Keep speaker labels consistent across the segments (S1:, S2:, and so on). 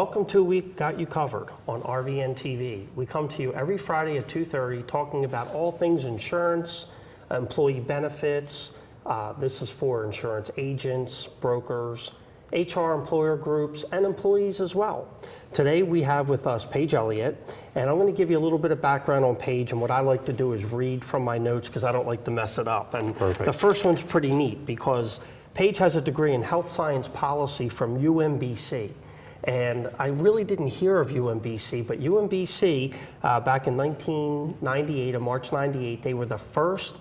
S1: Welcome to We Got You Covered on RVN TV. We come to you every Friday at 2:30 talking about all things insurance, employee benefits. This is for insurance agents, brokers, HR employer groups, and employees as well. Today we have with us Page Elliott, and I'm going to give you a little bit of background on Page, and what I like to do is read from my notes because I don't like to mess it up. And
S2: Perfect.
S1: The first one's pretty neat because Page has a degree in health science policy from UMBC. And I really didn't hear of UMBC, but UMBC back in 1998, in March 98, they were the first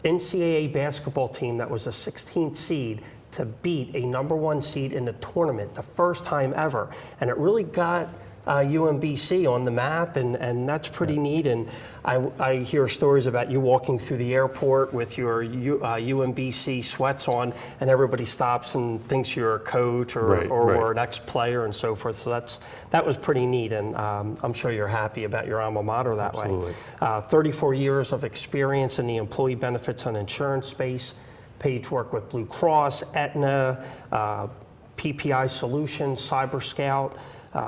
S1: NCAA basketball team that was a 16th seed to beat a #1 seed in the tournament, the first time ever. And it really got UMBC on the map, and that's pretty neat. And I hear stories about you walking through the airport with your UMBC sweats on, and everybody stops and thinks you're a coach or an ex-player and so forth. So that was pretty neat, and I'm sure you're happy about your alma mater that
S2: Absolutely.
S1: way. 34 years of experience in the employee benefits and insurance space. Page worked with Blue Cross, Aetna, PPI Solutions, Cyber Scout.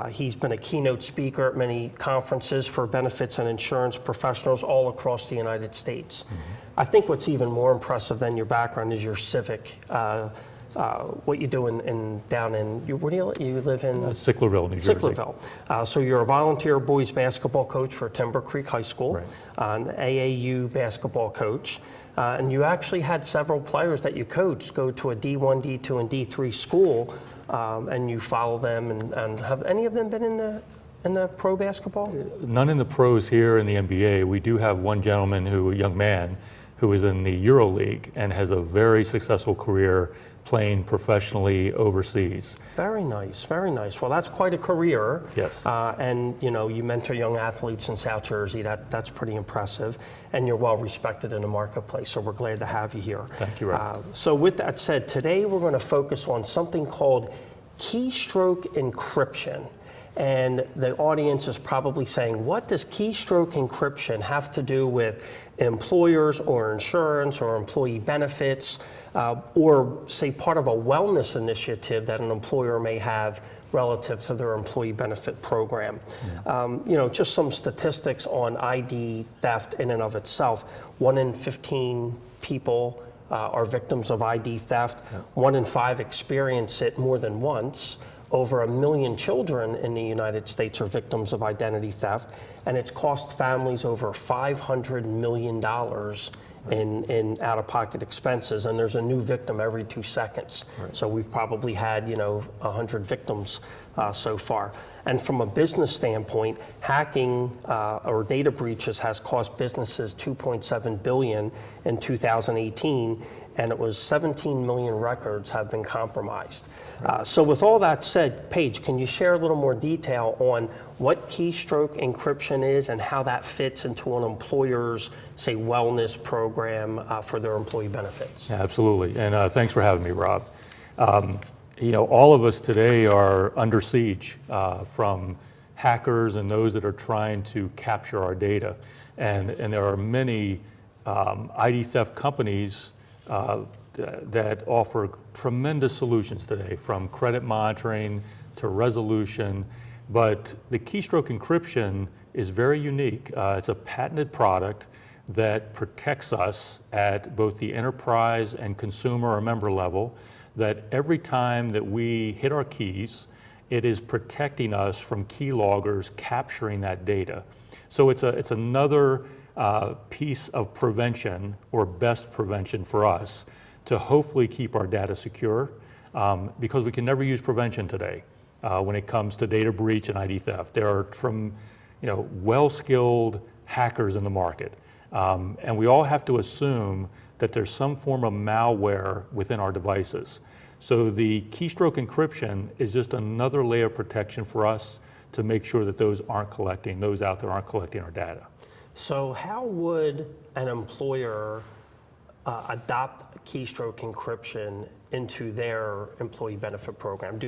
S1: He's been a keynote speaker at many conferences for benefits and insurance professionals all across the United States. Mm-hmm. I think what's even more impressive than your background is your civic, what you do down in, where do you live in?
S2: Sicklerville, New Jersey.
S1: Sicklerville. So you're a volunteer boys basketball coach for Timber Creek High School,
S2: right.
S1: An AAU basketball coach. And you actually had several players that you coached go to a D1, D2, and D3 school. And you follow them, and have any of them been in the pro basketball?
S2: None in the pros here in the NBA. We do have one gentleman, a young man, who is in the Euro League and has a very successful career playing professionally overseas.
S1: Very nice, very nice. Well, that's quite a career.
S2: Yes.
S1: And you mentor young athletes in South Jersey. That's pretty impressive. And you're well respected in the marketplace, so we're glad to have you here.
S2: Thank you, Rob.
S1: So with that said, today we're going to focus on something called Keystroke Encryption. And the audience is probably saying, what does keystroke encryption have to do with employers or insurance or employee benefits, or say part of a wellness initiative that an employer may have relative to their employee benefit program? Just some statistics on ID theft in and of itself. 1 in 15 people are victims of ID theft. 1 in 5 experience it more than once. Over 1 million children in the United States are victims of identity theft, and it's cost families over $500 million in out-of-pocket expenses, and there's a new victim every 2 seconds. Right. So we've probably had 100 victims so far. And from a business standpoint, hacking or data breaches has cost businesses $2.7 billion in 2018. And it was 17 million records have been compromised. So with all that said, Paige, can you share a little more detail on what keystroke encryption is and how that fits into an employer's, say, wellness program for their employee benefits?
S2: Yeah, absolutely, and thanks for having me, Rob. All of us today are under siege from hackers and those that are trying to capture our data. And there are many ID theft companies that offer tremendous solutions today, from credit monitoring to resolution. But the keystroke encryption is very unique. It's a patented product that protects us at both the enterprise and consumer or member level, that every time that we hit our keys, it is protecting us from keyloggers capturing that data. So it's another piece of prevention, or best prevention for us, to hopefully keep our data secure, because we can never use prevention today when it comes to data breach and ID theft. There are well-skilled hackers in the market, and we all have to assume that there's some form of malware within our devices. So the keystroke encryption is just another layer of protection for us to make sure that those out there aren't collecting our data.
S1: So how would an employer adopt keystroke encryption into their employee benefit program?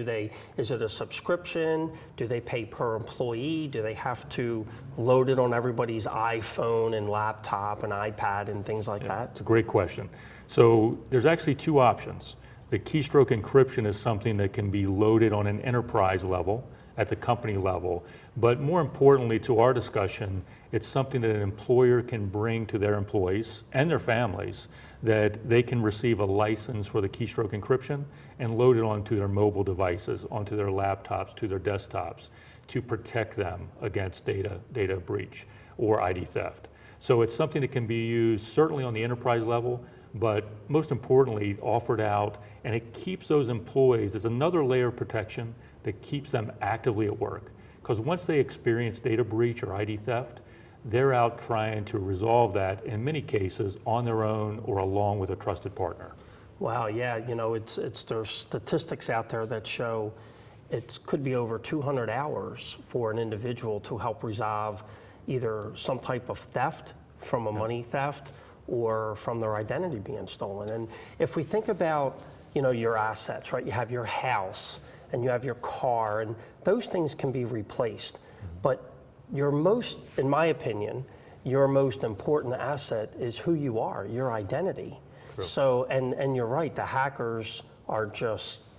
S1: Is it a subscription? Do they pay per employee? Do they have to load it on everybody's iPhone and laptop and iPad and things like that?
S2: It's a great question. So there's actually 2 options. The keystroke encryption is something that can be loaded on an enterprise level at the company level. But more importantly to our discussion, it's something that an employer can bring to their employees and their families, that they can receive a license for the keystroke encryption and load it onto their mobile devices, onto their laptops, to their desktops, to protect them against data breach or ID theft. So it's something that can be used certainly on the enterprise level, but most importantly offered out, and it keeps those employees, there's another layer of protection that keeps them actively at work. Because once they experience data breach or ID theft, they're out trying to resolve that in many cases on their own or along with a trusted partner.
S1: Wow, yeah, you know, there's statistics out there that show it could be over 200 hours for an individual to help resolve either some type of theft from a money theft or from their identity being stolen. And if we think about, you know, your assets, right? You have your house and you have your car, and those things can be replaced. But your most, in my opinion, your most important asset is who you are, your identity.
S2: True.
S1: So, and you're right, the hackers are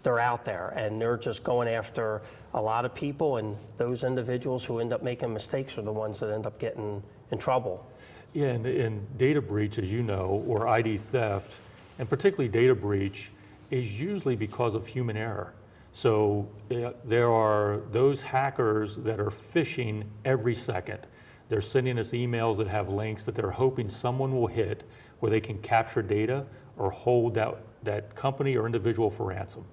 S1: they're out there and they're just going after a lot of people, and those individuals who end up making mistakes are the ones that end up getting in trouble.
S2: Yeah, and data breach, as you know, or ID theft, and particularly data breach, is usually because of human error. So there are those hackers that are phishing every second. They're sending us emails that have links that they're hoping someone will hit where they can capture data or hold that company or individual for ransom.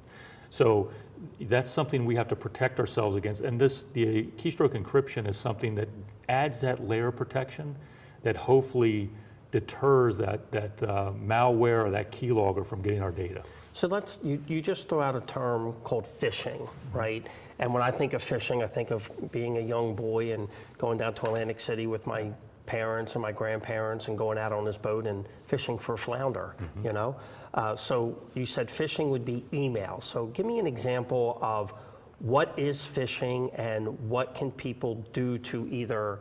S2: So that's something we have to protect ourselves against. And the keystroke encryption is something that adds that layer of protection that hopefully deters that malware or that keylogger from getting our data.
S1: So you just throw out a term called phishing, right? And when I think of phishing, I think of being a young boy and going down to Atlantic City with my parents and my grandparents and going out on this boat and fishing for flounder, you know? So you said phishing would be email. So give me an example of what is phishing and what can people do to either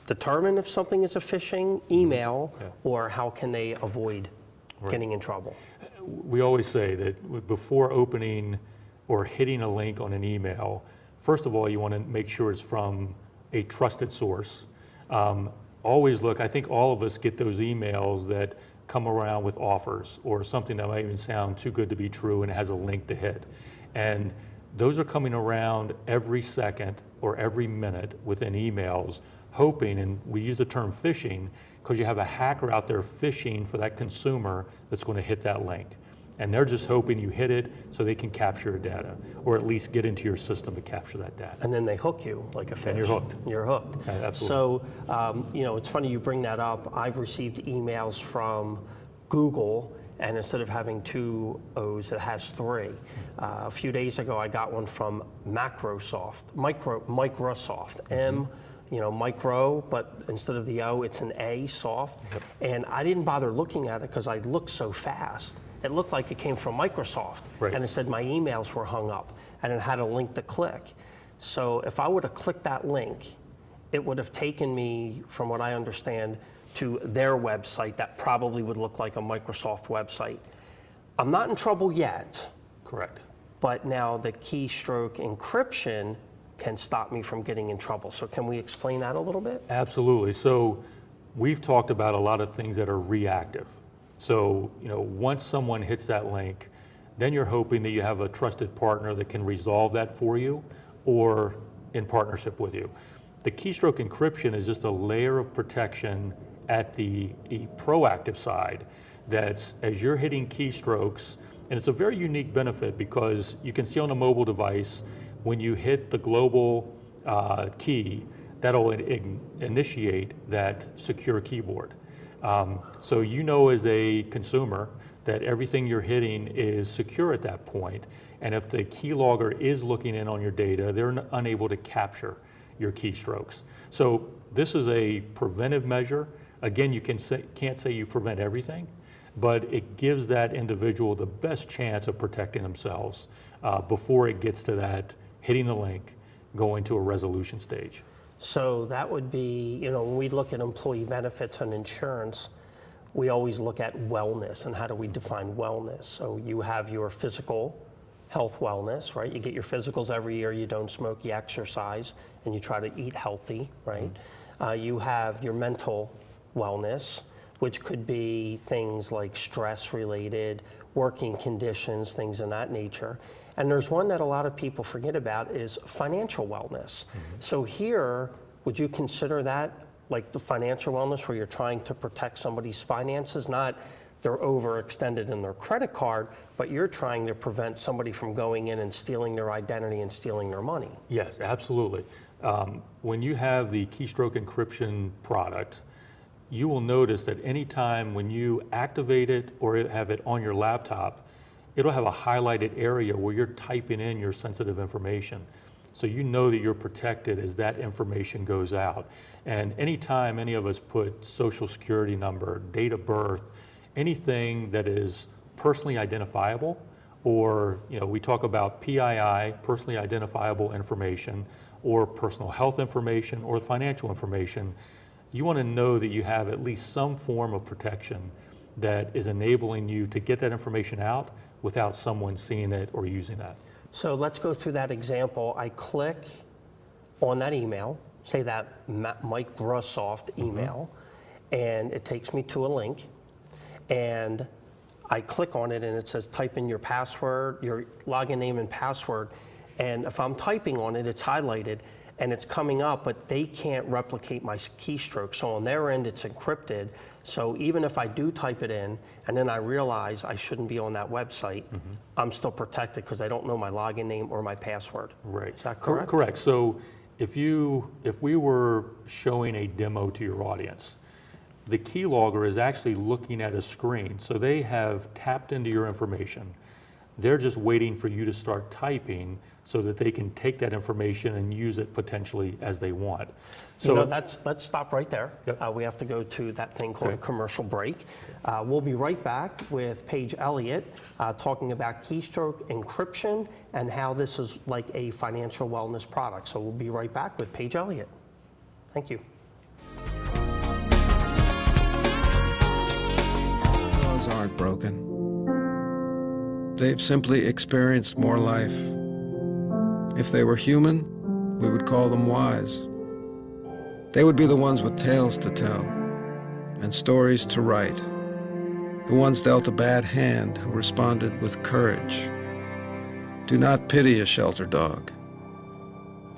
S1: determine if something is a phishing email or how can they avoid getting in trouble?
S2: We always say that before opening or hitting a link on an email, first of all, you want to make sure it's from a trusted source. Always look, I think all of us get those emails that come around with offers or something that might even sound too good to be true and it has a link to hit. And those are coming around every second or every minute within emails, hoping, and we use the term phishing because you have a hacker out there phishing for that consumer that's going to hit that link. And they're just hoping you hit it so they can capture your data, or at least get into your system to capture that data.
S1: And then they hook you like a fish.
S2: And you're hooked.
S1: You're hooked.
S2: Yeah, absolutely.
S1: So, you know, it's funny you bring that up. I've received emails from Google, and instead of having 2 O's, it has 3. A few days ago, I got one from Microsoft, you know, micro, but instead of the O, it's an A, soft. And I didn't bother looking at it because I looked so fast. It looked like it came from Microsoft.
S2: Right.
S1: And it said my emails were hung up, and it had a link to click. So if I would have clicked that link, it would have taken me, from what I understand, to their website that probably would look like a Microsoft website. I'm not in trouble yet.
S2: Correct.
S1: But now the keystroke encryption can stop me from getting in trouble. So can we explain that a little bit?
S2: Absolutely. So we've talked about a lot of things that are reactive. So, you know, once someone hits that link, then you're hoping that you have a trusted partner that can resolve that for you or in partnership with you. The keystroke encryption is just a layer of protection at the proactive side that's, as you're hitting keystrokes, and it's a very unique benefit because you can see on a mobile device, when you hit the global key, that'll initiate that secure keyboard. So you know as a consumer that everything you're hitting is secure at that point, and if the keylogger is looking in on your data, they're unable to capture your keystrokes. So this is a preventive measure. Again, you can't say you prevent everything, but it gives that individual the best chance of protecting themselves before it gets to that hitting the link, going to a resolution stage.
S1: So that would be, you know, when we look at employee benefits and insurance, we always look at wellness and how do we define wellness. So you have your physical health wellness, right? You get your physicals every year, you don't smoke, you exercise, and you try to eat healthy, right? You have your mental wellness, which could be things like stress related, working conditions, things in that nature. And there's one that a lot of people forget about is financial wellness. So here, would you consider that like the financial wellness where you're trying to protect somebody's finances, not they're overextended in their credit card, but you're trying to prevent somebody from going in and stealing their identity and stealing their money?
S2: Yes, absolutely. When you have the Keystroke Encryption product, you will notice that anytime when you activate it or have it on your laptop, it'll have a highlighted area where you're typing in your sensitive information. So you know that you're protected as that information goes out. And anytime any of us put social security number, date of birth, anything that is personally identifiable, or we talk about PII, personally identifiable information, or personal health information, or financial information, you want to know that you have at least some form of protection that is enabling you to get that information out without someone seeing it or using that.
S1: So let's go through that example. I click on that email, say that Mike Grossoft email, and it takes me to a link, and I click on it and it says type in your password, your login name and password, and if I'm typing on it, it's highlighted and it's coming up, but they can't replicate my keystroke. So on their end, it's encrypted. So even if I do type it in and then I realize I shouldn't be on that website, I'm still protected because I don't know my login name or my password.
S2: Right.
S1: Is that correct?
S2: Correct. So if we were showing a demo to your audience, the keylogger is actually looking at a screen. So they have tapped into your information. They're just waiting for you to start typing so that they can take that information and use it potentially as they want. So
S1: let's stop right there.
S2: Yep.
S1: We have to go to that thing called a commercial break. We'll be right back with Paige Elliott talking about keystroke encryption and how this is like a financial wellness product. So we'll be right back with Paige Elliott. Thank you.
S3: Laws aren't broken. They've simply experienced more life. If they were human, we would call them wise. They would be the ones with tales to tell and stories to write, the ones dealt a bad hand who responded with courage. Do not pity a shelter dog.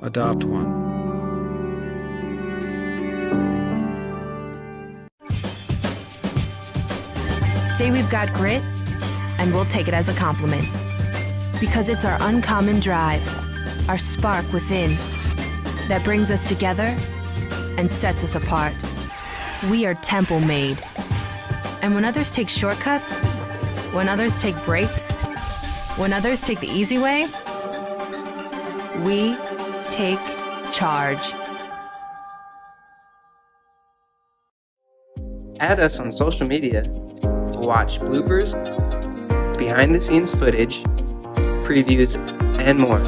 S3: Adopt one.
S4: Say we've got grit, and we'll take it as a compliment. Because it's our uncommon drive, our spark within, that brings us together and sets us apart. We are temple made. And when others take shortcuts, when others take breaks, when others take the easy way, we take charge.
S5: Add us on social media to watch bloopers, behind-the-scenes footage, previews, and more.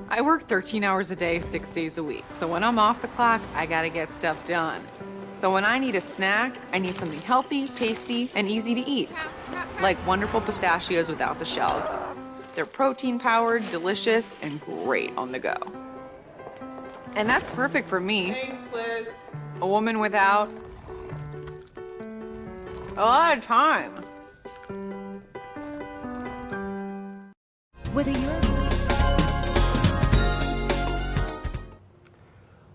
S6: I work 13 hours a day, 6 days a week. So when I'm off the clock, I gotta get stuff done. So when I need a snack, I need something healthy, tasty, and easy to eat. Like wonderful pistachios without the shells. They're protein-powered, delicious, and great on the go. And that's perfect for me. Thanks, Liz. A woman without a lot of time.
S4: Whether you're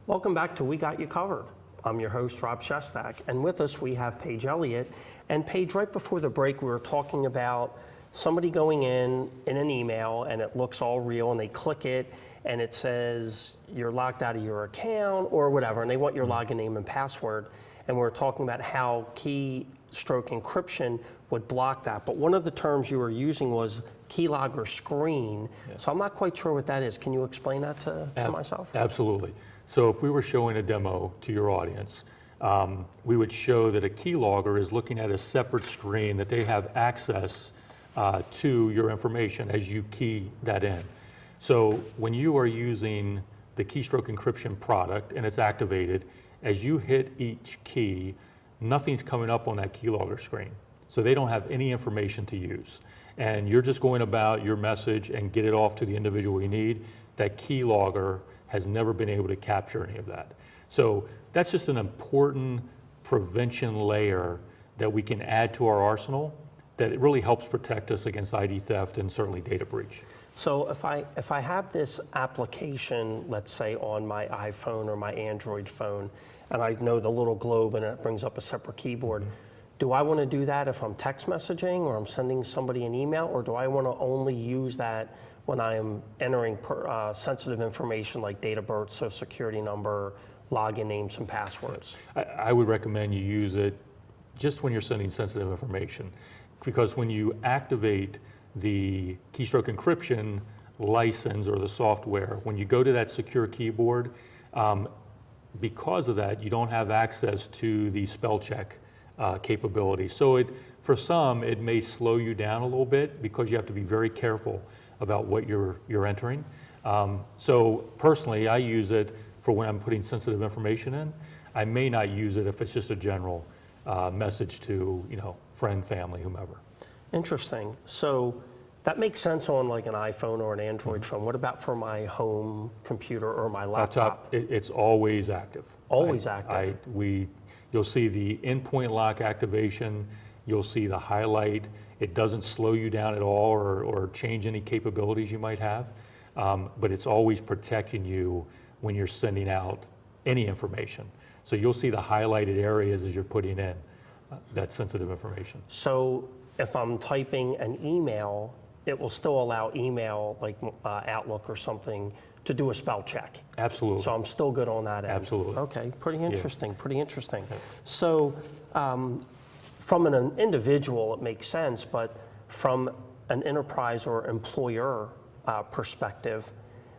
S1: Welcome back to We Got You Covered. I'm your host, Rob Shestack, and with us we have Paige Elliott. And Paige, right before the break, we were talking about somebody going in an email and it looks all real and they click it and it says you're locked out of your account or whatever, and they want your login name and password. And we were talking about how keystroke encryption would block that. But one of the terms you were using was Keylogger Screen. Yeah. So I'm not quite sure what that is. Can you explain that to myself?
S2: Absolutely. So if we were showing a demo to your audience, we would show that a keylogger is looking at a separate screen that they have access to your information as you key that in. So when you are using the Keystroke Encryption product and it's activated, as you hit each key, nothing's coming up on that Keylogger screen. So they don't have any information to use. And you're just going about your message and get it off to the individual you need. That Keylogger has never been able to capture any of that. So that's just an important prevention layer that we can add to our arsenal that it really helps protect us against ID theft and certainly data breach.
S1: So if I have this application, let's say on my iPhone or my Android phone, and I know the little globe and it brings up a separate keyboard, do I want to do that if I'm text messaging or I'm sending somebody an email, or do I want to only use that when I am entering sensitive information like date of birth, social security number, login names, and passwords?
S2: I would recommend you use it just when you're sending sensitive information, because when you activate the Keystroke Encryption license or the software, when you go to that secure keyboard, because of that, you don't have access to the spell check capability. So for some, it may slow you down a little bit because you have to be very careful about what you're entering. So personally, I use it for when I'm putting sensitive information in. I may not use it if it's just a general message to friend, family, whomever.
S1: Interesting. So that makes sense on like an iPhone or an Android phone. What about for my home computer or my laptop?
S2: It's always active.
S1: Always active.
S2: You'll see the endpoint lock activation. You'll see the highlight. It doesn't slow you down at all or change any capabilities you might have, but it's always protecting you when you're sending out any information. So you'll see the highlighted areas as you're putting in that sensitive information.
S1: So if I'm typing an email, it will still allow email like Outlook or something to do a spell check.
S2: Absolutely.
S1: So I'm still good on that end.
S2: Absolutely.
S1: Okay, pretty interesting, pretty interesting. So from an individual, it makes sense, but from an enterprise or employer perspective,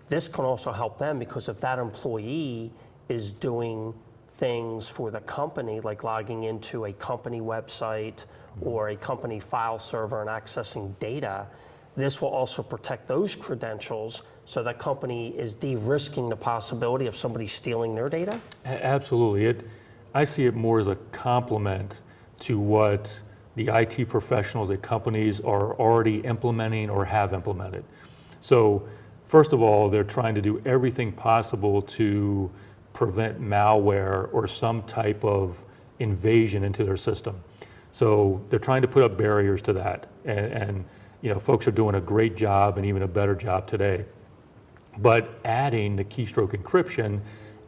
S1: this can also help them, because if that employee is doing things for the company, like logging into a company website or a company file server and accessing data, this will also protect those credentials, so that company is de-risking the possibility of somebody stealing their data?
S2: Absolutely. I see it more as a complement to what the IT professionals at companies are already implementing or have implemented. So first of all, they're trying to do everything possible to prevent malware or some type of invasion into their system. So they're trying to put up barriers to that. And folks are doing a great job and even a better job today. But adding the keystroke encryption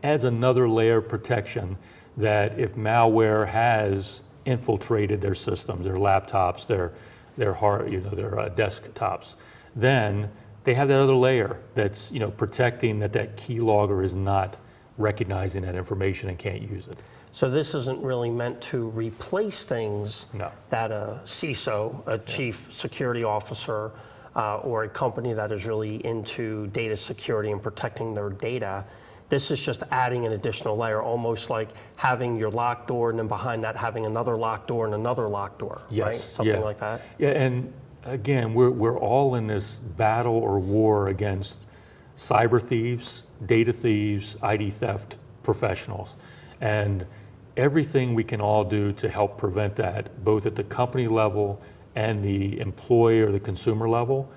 S2: adds another layer of protection that if malware has infiltrated their systems, their laptops, their desktops, then they have that other layer that's protecting that keylogger is not recognizing that information and can't use it.
S1: So this isn't really meant to replace things that a CISO, a chief security officer, or a company that is really into data security and protecting their data. This is just adding an additional layer, almost like having your locked door and then behind that having another locked door and another locked door, right? Something like that?
S2: Yeah, and again, we're all in this battle or war against cyber thieves, data thieves, ID theft professionals. And everything we can all do to help prevent that, both at the company level and the employee or the consumer level,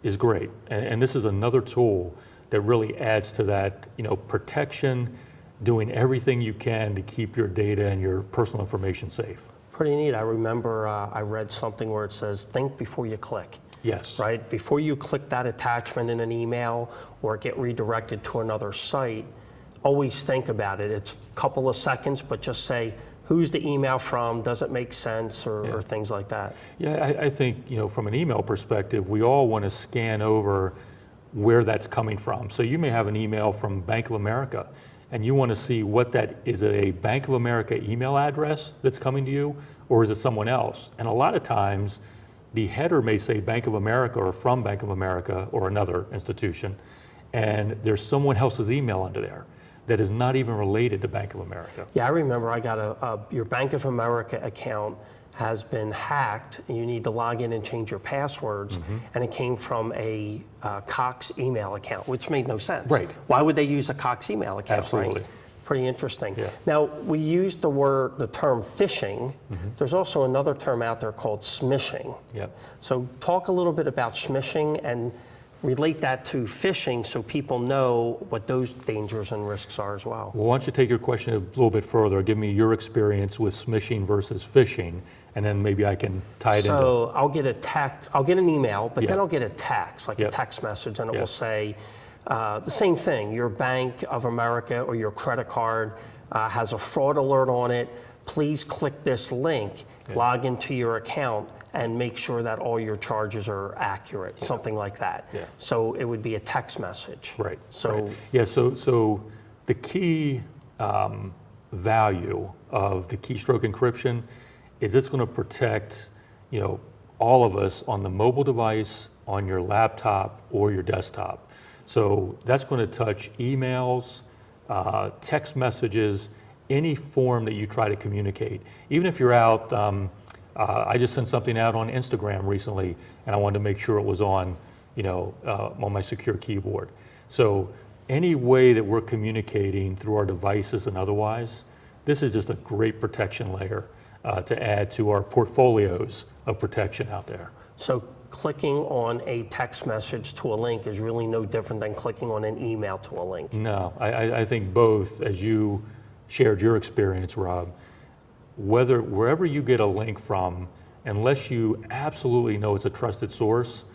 S2: is great. And this is another tool that really adds to that, protection, doing everything you can to keep your data and your personal information safe.
S1: Pretty neat. I remember I read something where it says, think before you click.
S2: Yes.
S1: Right? Before you click that attachment in an email or get redirected to another site, always think about it. It's a couple of seconds, but just say, who's the email from? Does it make sense? Or things like that.
S2: Yeah, I think, from an email perspective, we all want to scan over where that's coming from. So you may have an email from Bank of America, and you want to see what that is. It a Bank of America email address that's coming to you, or is it someone else? And a lot of times, the header may say Bank of America or from Bank of America or another institution, and there's someone else's email under there that is not even related to Bank of America.
S1: Yeah, I remember I got your Bank of America account has been hacked, and you need to log in and change your passwords, and it came from a Cox email account, which made no sense.
S2: Right.
S1: Why would they use a Cox email account?
S2: Absolutely.
S1: Right? Pretty interesting.
S2: Yeah.
S1: Now, we use the term phishing. There's also another term out there called smishing.
S2: Yep.
S1: So talk a little bit about smishing and relate that to phishing so people know what those dangers and risks are as well.
S2: Well, why don't you take your question a little bit further? Give me your experience with smishing versus phishing, and then maybe I can tie it into.
S1: So I'll get a text, I'll get an email, but
S2: Yeah.
S1: then I'll get a text, like
S2: Yep.
S1: a text message, and it
S2: Yeah.
S1: will say the same thing. Your Bank of America or your credit card has a fraud alert on it. Please click this link, log into your account, and make sure that all your charges are accurate, something like that.
S2: Yeah.
S1: So it would be a text message.
S2: Right.
S1: So
S2: right. Yeah. So the key value of the keystroke encryption is it's going to protect, all of us on the mobile device, on your laptop or your desktop. So that's going to touch emails, text messages, any form that you try to communicate. Even if you're out, I just sent something out on Instagram recently, and I wanted to make sure it was on my secure keyboard. So any way that we're communicating through our devices and otherwise, this is just a great protection layer to add to our portfolios of protection out there.
S1: So clicking on a text message to a link is really no different than clicking on an email to a link.
S2: No, I think both, as you shared your experience, Rob, wherever you get a link from, unless you absolutely know it's a trusted source,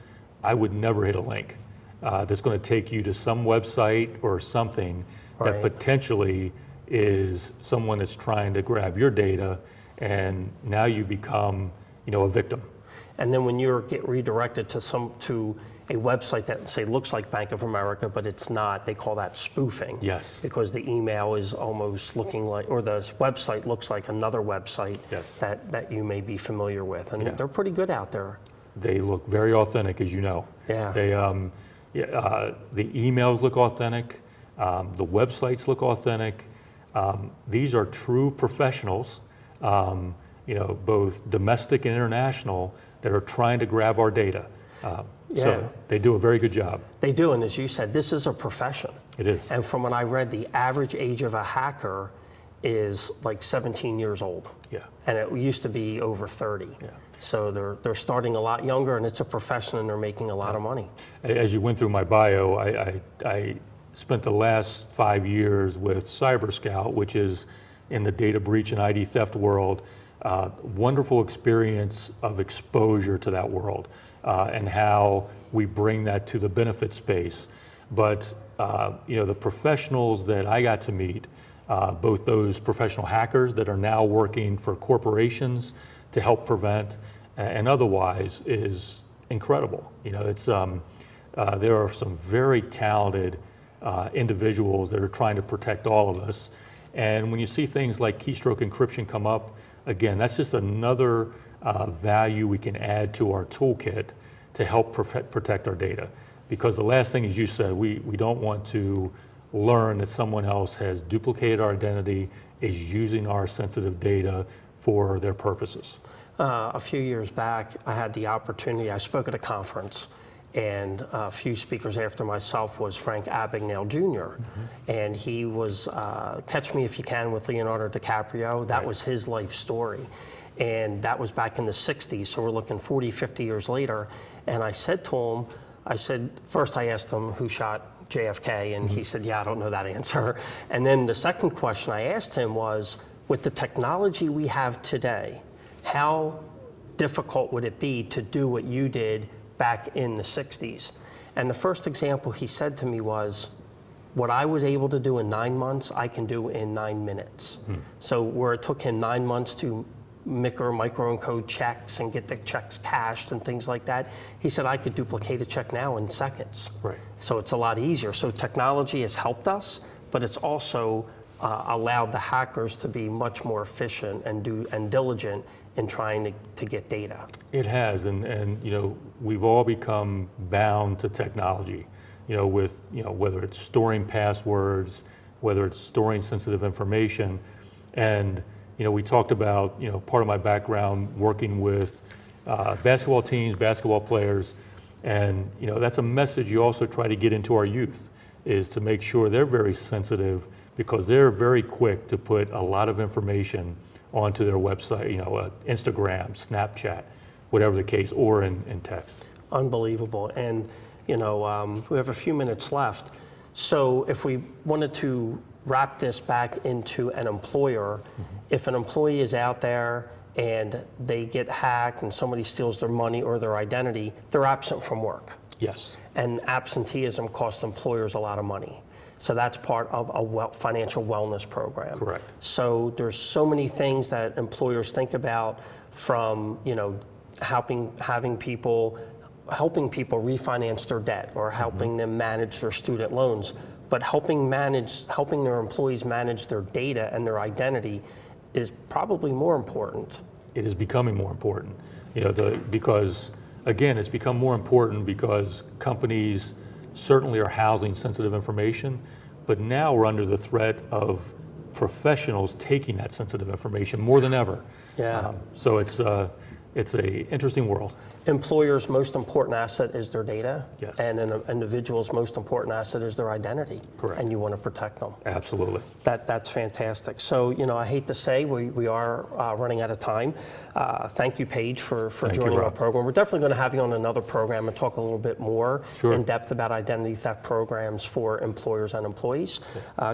S2: I would never hit a link that's going to take you to some website or something that
S1: Right. potentially
S2: is someone that's trying to grab your data, and now you become, a victim.
S1: And then when you get redirected to a website that, say, looks like Bank of America, but it's not, they call that spoofing.
S2: Yes.
S1: Because the email is almost looking like, or the website looks like another website
S2: Yes.
S1: that you may be familiar with. And
S2: Yeah.
S1: they're pretty good out there.
S2: They look very authentic, as you know.
S1: Yeah.
S2: They, the emails look authentic. The websites look authentic. These are true professionals, both domestic and international, that are trying to grab our data.
S1: Yeah.
S2: So they do a very good job.
S1: They do, and as you said, this is a profession.
S2: It is.
S1: And from what I read, the average age of a hacker is like 17 years old.
S2: Yeah.
S1: And it used to be over 30.
S2: Yeah.
S1: So they're starting a lot younger, and it's a profession, and they're making a lot of money.
S2: As you went through my bio, I spent the last 5 years with CyberScout, which is in the data breach and ID theft world. Wonderful experience of exposure to that world and how we bring that to the benefit space. But the professionals that I got to meet, both those professional hackers that are now working for corporations to help prevent and otherwise, is incredible. It's there are some very talented individuals that are trying to protect all of us. And when you see things like keystroke encryption come up, again, that's just another value we can add to our toolkit to help protect our data. Because the last thing, as you said, we don't want to learn that someone else has duplicated our identity, is using our sensitive data for their purposes.
S1: A few years back, I had the opportunity, I spoke at a conference, and a few speakers after myself was Frank Abagnale Jr. And he was Catch Me If You Can with Leonardo DiCaprio. That was his life story. And that was back in the 60s, so we're looking 40, 50 years later. And I said to him, first I asked him who shot JFK, and he said, yeah, I don't know that answer. And then the second question I asked him was, with the technology we have today, how difficult would it be to do what you did back in the 60s? And the first example he said to me was, what I was able to do in 9 months, I can do in 9 minutes. So where it took him 9 months to microencode checks and get the checks cashed and things like that, he said, I could duplicate a check now in seconds.
S2: Right.
S1: So it's a lot easier. So technology has helped us, but it's also allowed the hackers to be much more efficient and diligent in trying to get data.
S2: It has, and we've all become bound to technology, with whether it's storing passwords, whether it's storing sensitive information, and we talked about, part of my background working with basketball teams, basketball players, and that's a message you also try to get into our youth, is to make sure they're very sensitive, because they're very quick to put a lot of information onto their website, Instagram, Snapchat, whatever the case, or in text.
S1: Unbelievable. And, we have a few minutes left. So if we wanted to wrap this back into an employer, if an employee is out there and they get hacked and somebody steals their money or their identity, they're absent from work.
S2: Yes.
S1: And absenteeism costs employers a lot of money. So that's part of a financial wellness program.
S2: Correct.
S1: So there's so many things that employers think about, from helping people refinance their debt, or helping them manage their student loans, but helping their employees manage their data and their identity is probably more important.
S2: It is becoming more important, because again, it's become more important because companies certainly are housing sensitive information, but now we're under the threat of professionals taking that sensitive information more than ever.
S1: Yeah.
S2: So it's a interesting world.
S1: Employers' most important asset is their data.
S2: Yes.
S1: And an individual's most important asset is their identity.
S2: Correct.
S1: And you want to protect them.
S2: Absolutely.
S1: That's fantastic. So, I hate to say we are running out of time. Thank you, Paige, for joining our program. We're definitely going to have you on another program and talk a little bit more in depth about identity theft programs for employers and employees.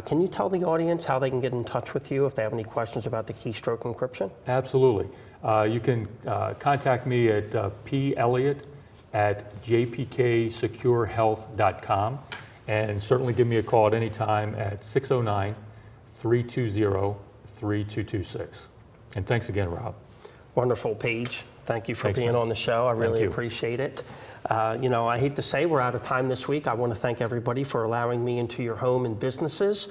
S1: Can you tell the audience how they can get in touch with you if they have any questions about the keystroke encryption?
S2: Absolutely. You can contact me at pelliott@jpksecurehealth.com, and certainly give me a call at any time at 609-320-3226. And thanks again, Rob.
S1: Wonderful, Paige. Thank you for being on the show. I really appreciate it. I hate to say we're out of time this week. I want to thank everybody for allowing me into your home and businesses.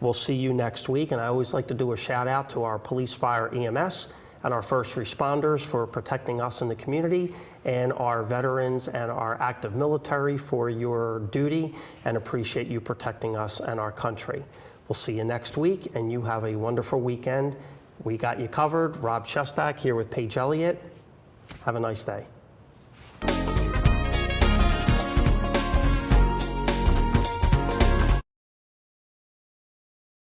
S1: We'll see you next week. And I always like to do a shout out to our police, fire, EMS, and our first responders for protecting us in the community, and our veterans and our active military for your duty, and appreciate you protecting us and our country. We'll see you next week, and you have a wonderful weekend. We got you covered. Rob Shestack here with Page Elliott. Have a nice day.